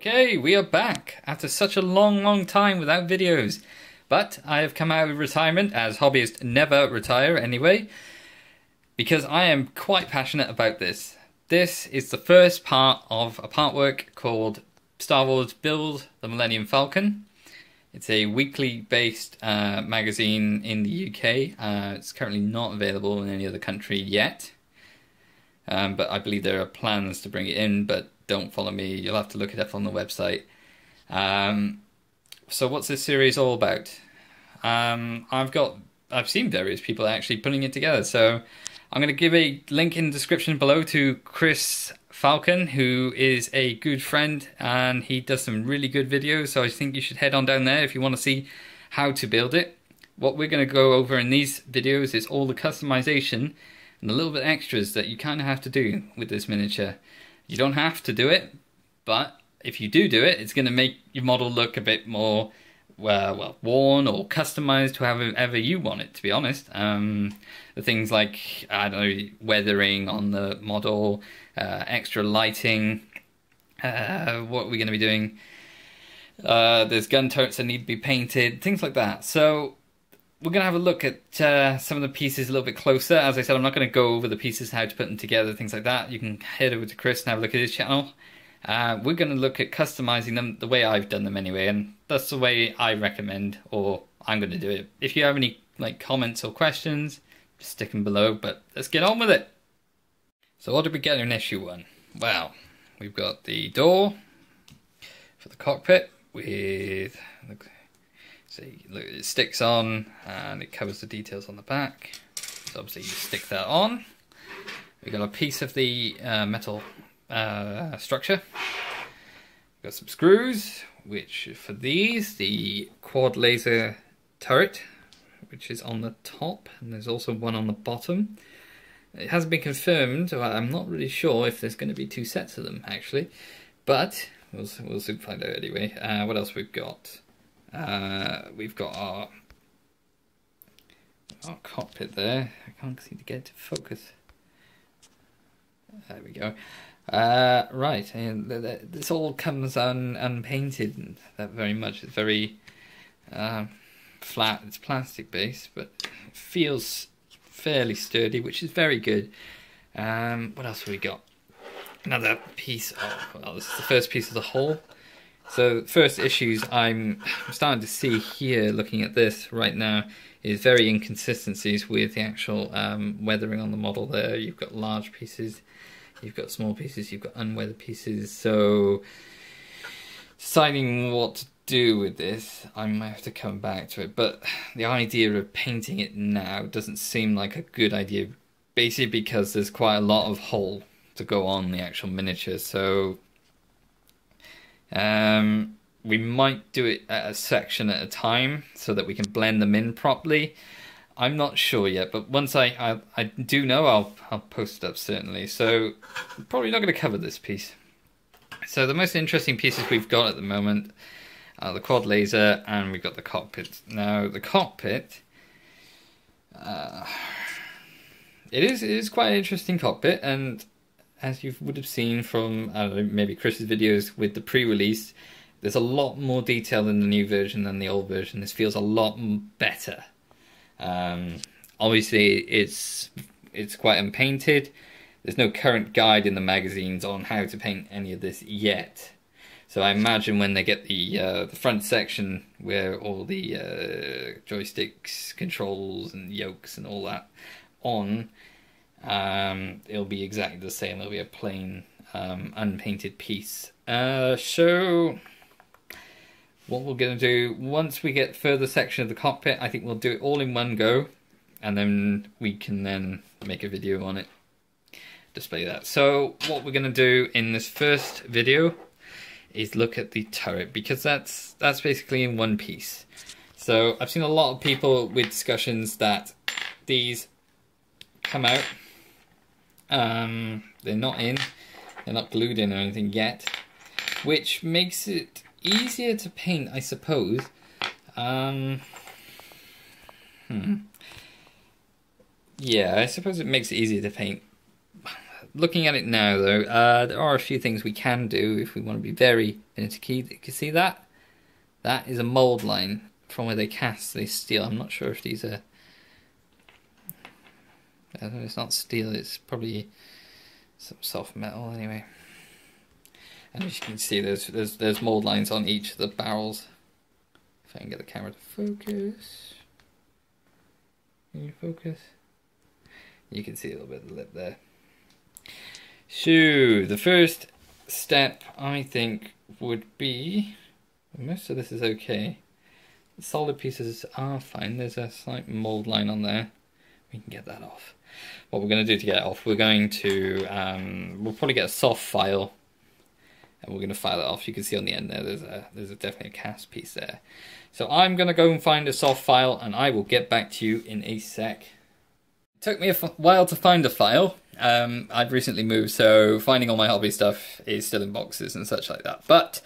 Okay, we are back after such a long time without videos. But I have come out of retirement, as hobbyists never retire anyway, because I am quite passionate about this. This is the first part of a partwork called Star Wars Build the Millennium Falcon. It's a weekly based magazine in the UK. It's currently not available in any other country yet. But I believe there are plans to bring it in, but don't follow me. You'll have to look it up on the website. So what's this series all about? I've seen various people actually putting it together. So I'm going to give a link in the description below to Chris Falcon, who is a good friend, and he does some really good videos. So I think you should head on down there if you want to see how to build it. What we're going to go over in these videos is all the customization and a little bit extras that you kind of have to do with this miniature. You don't have to do it, but if you do it, it's going to make your model look a bit more, well, worn or customized to however you want it, to be honest. The things like, I don't know, weathering on the model, extra lighting, what are we going to be doing? There's gun turrets that need to be painted, things like that. So we're going to have a look at some of the pieces a little bit closer. As I said, I'm not going to go over the pieces, how to put them together, things like that. You can head over to Chris and have a look at his channel. We're going to look at customizing them the way I've done them anyway, and that's the way I recommend, or I'm going to do it. If you have any comments or questions, just stick them below, but let's get on with it. So what did we get in issue 1? Well, we've got the door for the cockpit with... See, look, it sticks on and it covers the details on the back. So obviously you stick that on. We've got a piece of the metal structure. We've got some screws, which for these, the quad laser turret, which is on the top, and there's also one on the bottom. It hasn't been confirmed. I'm not really sure if there's going to be 2 sets of them actually, but we'll soon find out anyway. What else we've got? We've got our cockpit there. I can't seem to get it to focus. There we go. Right, and this all comes unpainted. That very much. It's very flat. It's plastic based, but it feels fairly sturdy, which is very good. What else have we got? Another piece of, well, this is the first piece of the whole. So first issues I'm starting to see here, looking at this right now, is very inconsistencies with the actual weathering on the model there. You've got large pieces, you've got small pieces, you've got unweathered pieces. So deciding what to do with this, I might have to come back to it. But the idea of painting it now doesn't seem like a good idea, basically because there's quite a lot of hole to go on the actual miniature. So we might do it at a section at a time so that we can blend them in properly. I'm not sure yet, but once I do know, I'll post it up certainly. So I'm probably not going to cover this piece. So the most interesting pieces we've got at the moment are the quad laser, and we've got the cockpit. Now the cockpit, it is quite an interesting cockpit, and as you would have seen from, I don't know, maybe Chris's videos with the pre-release, there's a lot more detail in the new version than the old version. This feels a lot better. Obviously, it's quite unpainted. There's no current guide in the magazines on how to paint any of this yet. So I imagine when they get the front section where all the joysticks, controls, and yokes and all that on, it'll be exactly the same. It'll be a plain unpainted piece. So what we're going to do, once we get further section of the cockpit, I think we'll do it all in one go, and then we can then make a video on it, display that. So what we're going to do in this first video is look at the turret, because that's basically in one piece. So I've seen a lot of people with discussions that these come out. They're not glued in or anything yet, which makes it easier to paint, I suppose. Yeah, I suppose it makes it easier to paint. looking at it now though, there are a few things we can do if we want to be very finicky. You can see that? That is a mold line from where they cast the steel. I'm not sure if these are... It's not steel, it's probably some soft metal anyway. And as you can see, there's mold lines on each of the barrels. If I can get the camera to focus. Can you focus? You can see a little bit of the lip there. So, the first step, I think, would be... Most of this is okay. The solid pieces are fine. There's a slight mold line on there. We can get that off. What we're going to do to get it off, we're going to... we'll probably get a soft file. And we're going to file it off. You can see on the end there, there's definitely a cast piece there. So I'm going to go and find a soft file, and I will get back to you in a sec. It took me a while to find a file. I've recently moved, so finding all my hobby stuff is still in boxes and such like that. But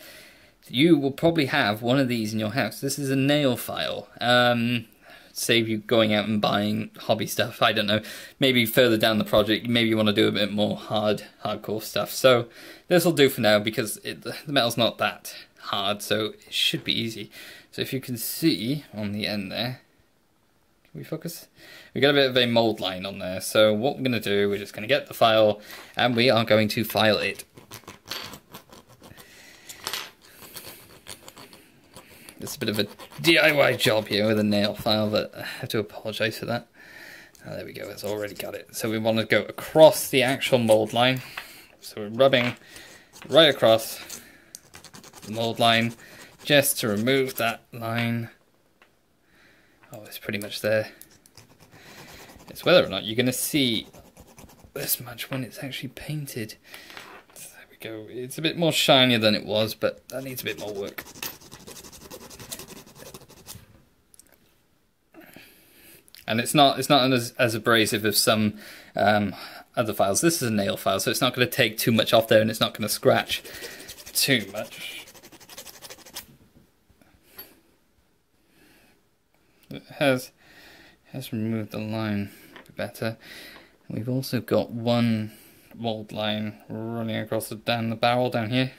you will probably have one of these in your house. This is a nail file. Save you going out and buying hobby stuff. I don't know. Maybe further down the project, maybe you want to do a bit more hardcore stuff. So this will do for now because the metal's not that hard, so it should be easy. So if you can see on the end there, can we focus? We've got a bit of a mold line on there. So what we're going to do, we're just going to get the file and we are going to file it. It's a bit of a DIY job here with a nail file, but I have to apologise for that. Oh, there we go, it's already got it. So we want to go across the actual mold line. So we're rubbing right across the mold line just to remove that line. Oh, it's pretty much there. It's whether or not you're going to see this much when it's actually painted. So there we go. It's a bit more shinier than it was, but that needs a bit more work. And it's not as abrasive as some other files. This is a nail file, so it's not going to take too much off there, and it's not going to scratch too much. It has removed the line a bit better. And we've also got one mold line running across down the barrel down here.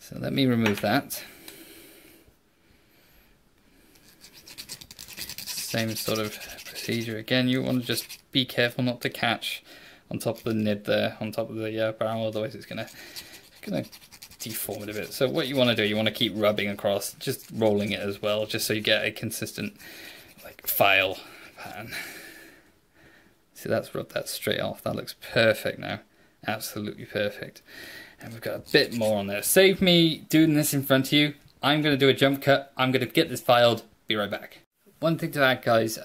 So let me remove that. Same sort of procedure again. You want to just be careful not to catch on top of the nib there, on top of the barrel, otherwise it's gonna deform it a bit. So what you want to do, you want to keep rubbing across, just rolling it as well, just so you get a consistent like file pattern. See, that's rubbed that straight off. That looks perfect now, absolutely perfect. And we've got a bit more on there. Save me doing this in front of you. I'm going to do a jump cut. I'm going to get this filed. Be right back. One thing to add, guys,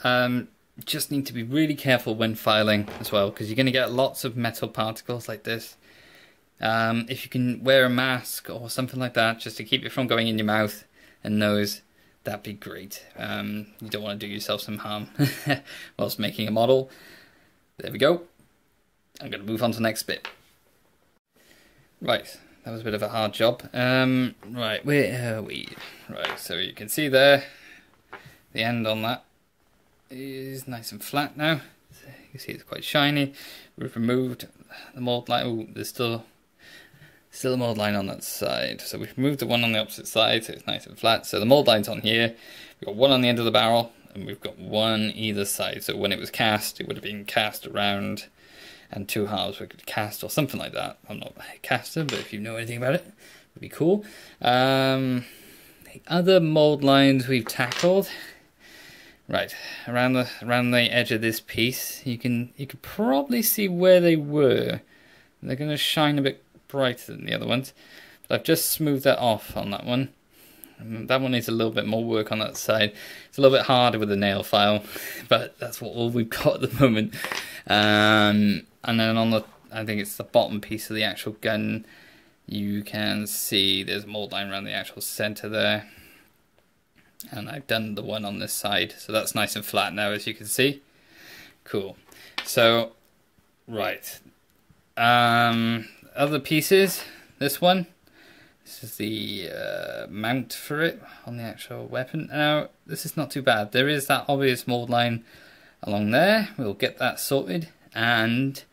just need to be really careful when filing as well, because you're going to get lots of metal particles like this. If you can wear a mask or something like that, just to keep it from going in your mouth and nose, that'd be great. You don't want to do yourself some harm whilst making a model. There we go. I'm going to move on to the next bit. Right, that was a bit of a hard job. Right, where are we? Right, so you can see there, the end on that is nice and flat now. So you can see it's quite shiny. We've removed the mold line. Oh, there's still a mold line on that side. So we've removed the one on the opposite side, so it's nice and flat. So the mold line's on here. We've got one on the end of the barrel, and we've got one either side. So when it was cast, it would have been cast around, and two halves we could cast or something like that. I'm not a caster, but if you know anything about it, it would be cool. The other mold lines we've tackled. Right, around the edge of this piece, you could probably see where they were. They're going to shine a bit brighter than the other ones, but I've just smoothed that off on that one. And that one needs a little bit more work on that side. It's a little bit harder with the nail file, but that's all we've got at the moment. And then on the, I think it's the bottom piece of the actual gun, you can see there's a mold line around the actual center there. And I've done the one on this side, so that's nice and flat now, as you can see. Cool. So, right. Other pieces. This one. This is the mount for it on the actual weapon. Now, this is not too bad. There is that obvious mold line along there. We'll get that sorted. And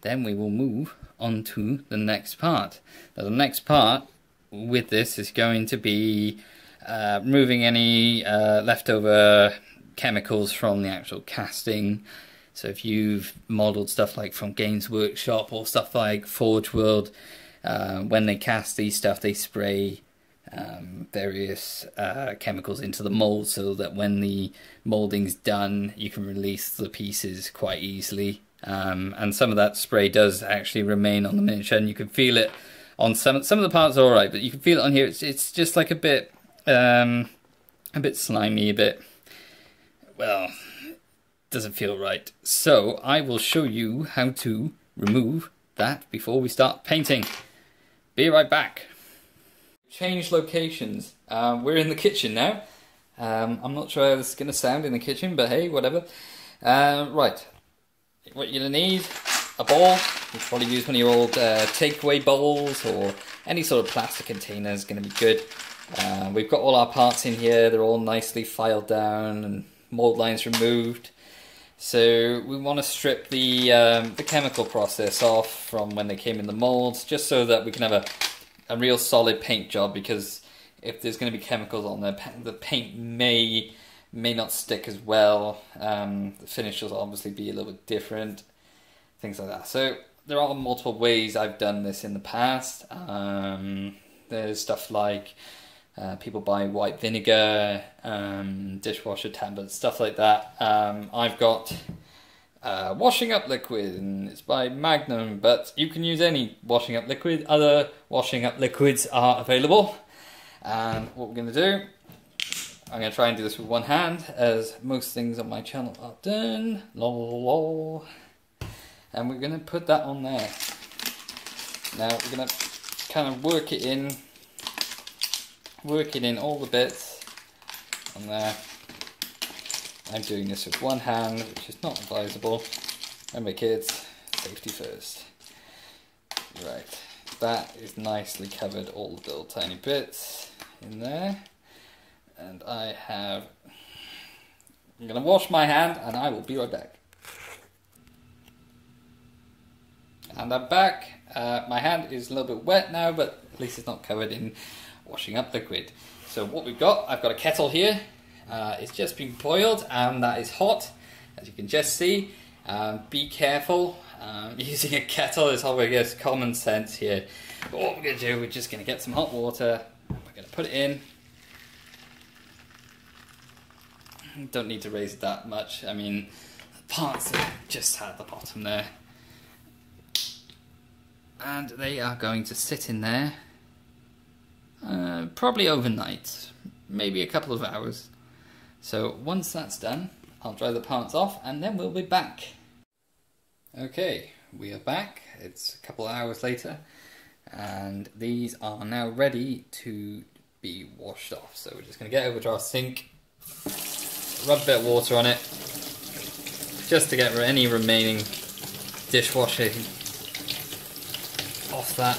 then we will move on to the next part. Now the next part with this is going to be removing any leftover chemicals from the actual casting. So if you've modelled stuff like from Games Workshop or stuff like Forge World, when they cast these stuff, they spray various chemicals into the mold so that when the molding's done, you can release the pieces quite easily. And some of that spray does actually remain on the miniature, and you can feel it on some of the parts. All right, but you can feel it on here. It's just like a bit slimy, a bit, well, doesn't feel right. So I will show you how to remove that before we start painting. Be right back. Change locations. We're in the kitchen now. I'm not sure how this is going to sound in the kitchen, but hey, whatever. Right, what you're going to need, a bowl. You'll probably use one of your old takeaway bowls, or any sort of plastic container is going to be good. We've got all our parts in here. They're all nicely filed down and mold lines removed. So we want to strip the chemical process off from when they came in the molds, just so that we can have a real solid paint job, because if there's going to be chemicals on there, the paint may not stick as well. The finish will obviously be a little bit different, things like that. So there are multiple ways I've done this in the past. There's stuff like people buy white vinegar, dishwasher tablets, stuff like that. I've got washing up liquid, and it's by Magnum, but you can use any washing up liquid. Other washing up liquids are available. And what we're going to do, I'm going to try and do this with one hand, as most things on my channel are done. Lol. And we're going to put that on there. Now we're going to kind of work it in all the bits on there. I'm doing this with one hand, which is not advisable. Remember kids, safety first. Right, that is nicely covered all the little tiny bits in there. And I'm going to wash my hand, and I will be right back. And I'm back. My hand is a little bit wet now, but at least it's not covered in washing up liquid. So what we've got, I've got a kettle here. It's just been boiled, and that is hot, as you can just see. Be careful using a kettle. It's always common sense here. But what we're going to do, we're just going to get some hot water. We're going to put it in. Don't need to raise it that much. I mean, the parts are just at the bottom there. And they are going to sit in there probably overnight, maybe a couple of hours. So once that's done, I'll dry the parts off, and then we'll be back. Okay, we are back. It's a couple of hours later, and these are now ready to be washed off. So we're just going to get over to our sink, rub a bit of water on it, just to get any remaining dishwashing off that.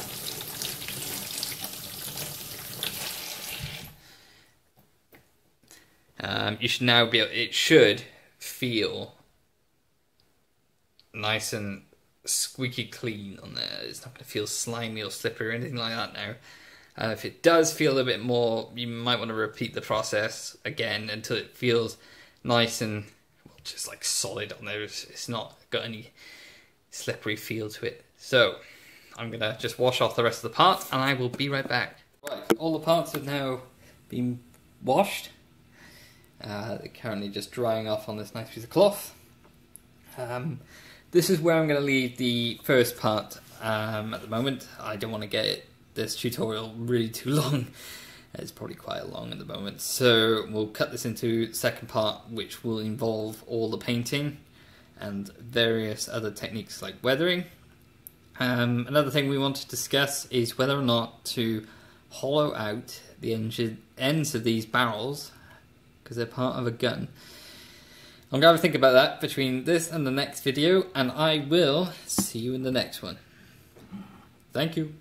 You should now be able, it should feel nice and squeaky clean on there. It's not going to feel slimy or slippery or anything like that now. If it does feel a little bit more, you might want to repeat the process again until it feels nice and, well, just like solid on there. It's not got any slippery feel to it. So I'm going to just wash off the rest of the parts, and I will be right back. Right, all the parts have now been washed. They're currently just drying off on this nice piece of cloth. This is where I'm going to leave the first part at the moment. I don't want to get this tutorial really too long. It's probably quite long at the moment. So we'll cut this into the second part, which will involve all the painting and various other techniques like weathering. Another thing we want to discuss is whether or not to hollow out the ends of these barrels, because they're part of a gun. I'm going to have a think about that between this and the next video, and I will see you in the next one. Thank you.